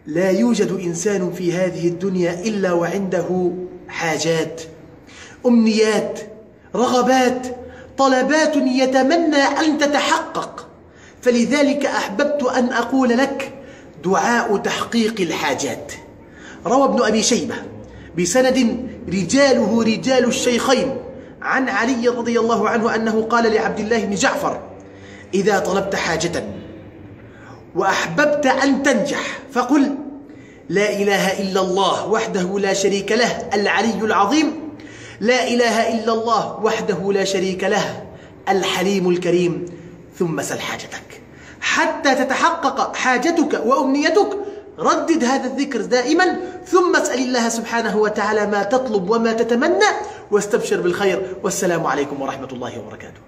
لا يوجد إنسان في هذه الدنيا إلا وعنده حاجات، أمنيات، رغبات، طلبات يتمنى أن تتحقق. فلذلك أحببت أن أقول لك دعاء تحقيق الحاجات. روى ابن أبي شيبة بسند رجاله رجال الشيخين عن علي رضي الله عنه أنه قال لعبد الله بن جعفر: إذا طلبت حاجة وأحببت أن تنجح فقل: لا إله إلا الله وحده لا شريك له العلي العظيم، لا إله إلا الله وحده لا شريك له الحليم الكريم، ثم سل حاجتك. حتى تتحقق حاجتك وأمنيتك ردد هذا الذكر دائما، ثم اسأل الله سبحانه وتعالى ما تطلب وما تتمنى، واستبشر بالخير. والسلام عليكم ورحمة الله وبركاته.